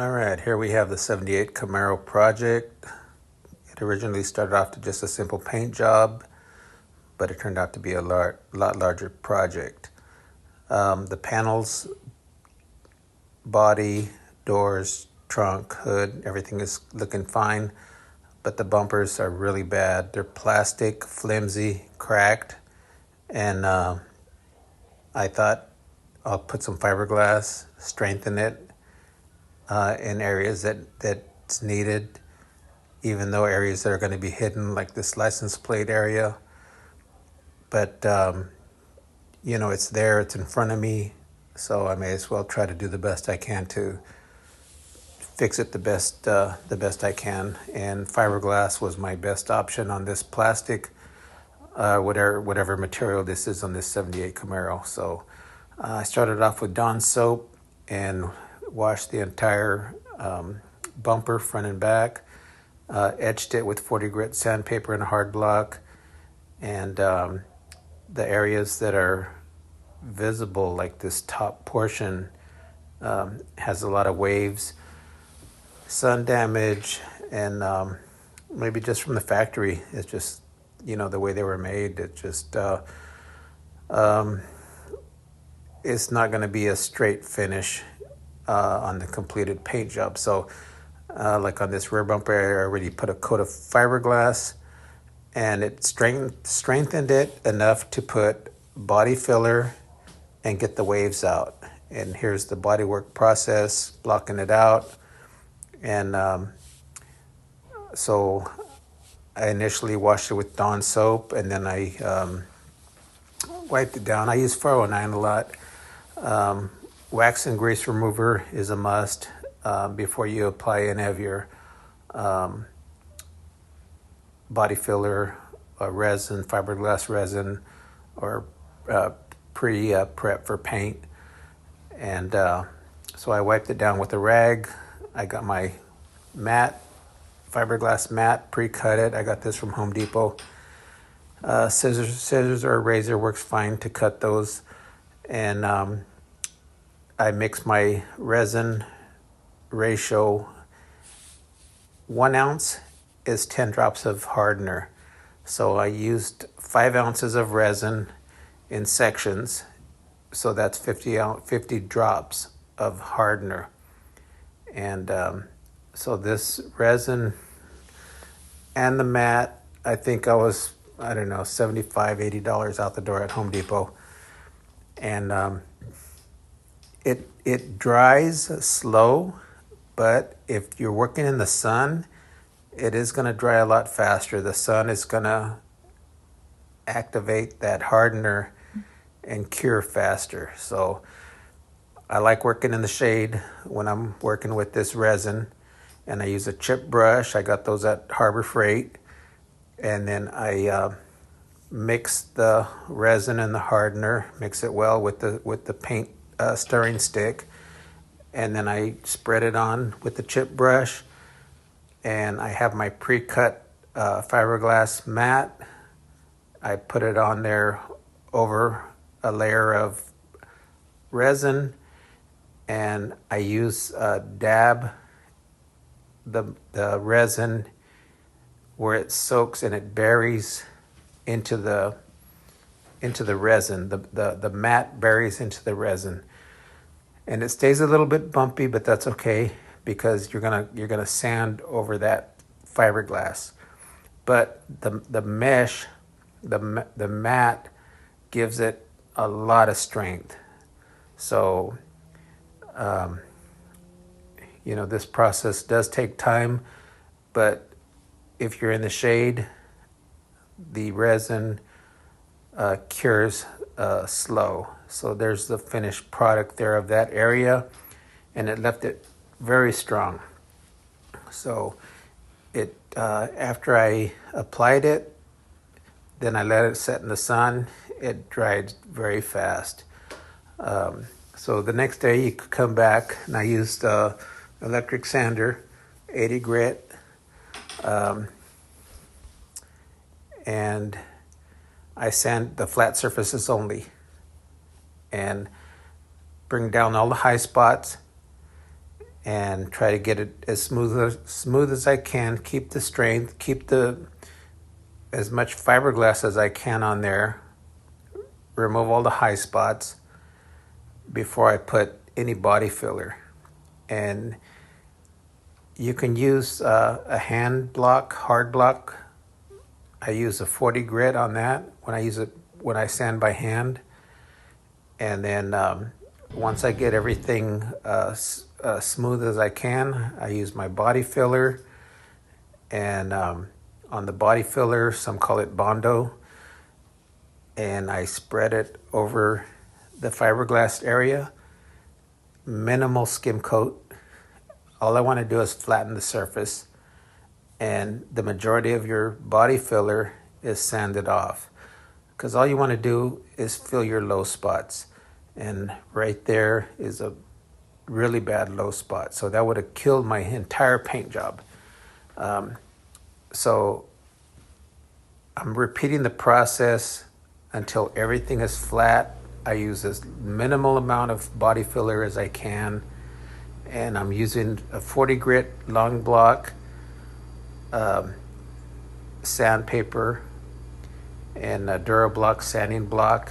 All right, here we have the 78 Camaro project. It originally started off to just a simple paint job, but it turned out to be a lot larger project. The panels, body, doors, trunk, hood, everything is looking fine, but the bumpers are really bad. They're plastic, flimsy, cracked, and I thought I'll put some fiberglass, strengthen it in areas that's needed, even though areas that are going to be hidden, like this license plate area. But, it's there, it's in front of me, so I may as well try to do the best I can to fix it the best I can. And fiberglass was my best option on this plastic, whatever material this is on this 78 Camaro. So I started off with Dawn soap and washed the entire bumper front and back, etched it with 40 grit sandpaper and a hard block, and the areas that are visible, like this top portion, has a lot of waves, sun damage, and maybe just from the factory. It's just, the way they were made. It just, it's not going to be a straight finish on the completed paint job. So like on this rear bumper, I already put a coat of fiberglass, and it strengthened it enough to put body filler and get the waves out. And here's the bodywork process, blocking it out. And so I initially washed it with Dawn soap, and then I wiped it down. I use 409 a lot. Wax and grease remover is a must before you apply any of your body filler, resin, fiberglass resin, or prep for paint. And so I wiped it down with a rag. I got my fiberglass mat, pre-cut it. I got this from Home Depot. Scissors or a razor works fine to cut those. And I mix my resin ratio. 1 ounce is 10 drops of hardener. So I used 5 ounces of resin in sections. So that's 50 drops of hardener. And so this resin and the mat, I think I was, $75, $80 out the door at Home Depot. And it dries slow, but if you're working in the sun, it is going to dry a lot faster. The sun is going to activate that hardener and cure faster. So I like working in the shade when I'm working with this resin, and I use a chip brush. I got those at Harbor Freight. And then I mix the resin and the hardener, mix it well with the paint stirring stick, and then I spread it on with the chip brush. And I have my pre-cut fiberglass mat. I put it on there over a layer of resin, and I use dab the resin where it soaks and it buries into the resin. The mat buries into the resin, and it stays a little bit bumpy, but that's okay because you're gonna sand over that fiberglass. But the mesh, the mat gives it a lot of strength. So this process does take time, but if you're in the shade, the resin cures slow. So there's the finished product there of that area, and it left it very strong. So it after I applied it, then I let it set in the sun. It dried very fast. So the next day you could come back, and I used electric sander, 80 grit, and I sand the flat surfaces only and bring down all the high spots and try to get it as smooth as I can. Keep the strength, keep the as much fiberglass as I can on there. Remove all the high spots before I put any body filler. And you can use a hand block, hard block. I use a 40 grit on that when I sand by hand. And then once I get everything smooth as I can, I use my body filler. And on the body filler, some call it Bondo, and I spread it over the fiberglass area. Minimal skim coat. All I want to do is flatten the surface, and the majority of your body filler is sanded off, because all you want to do is fill your low spots, and right there is a really bad low spot, so that would have killed my entire paint job. So I'm repeating the process until everything is flat. I use as minimal amount of body filler as I can, and I'm using a 40 grit long block sandpaper and a Durablock sanding block.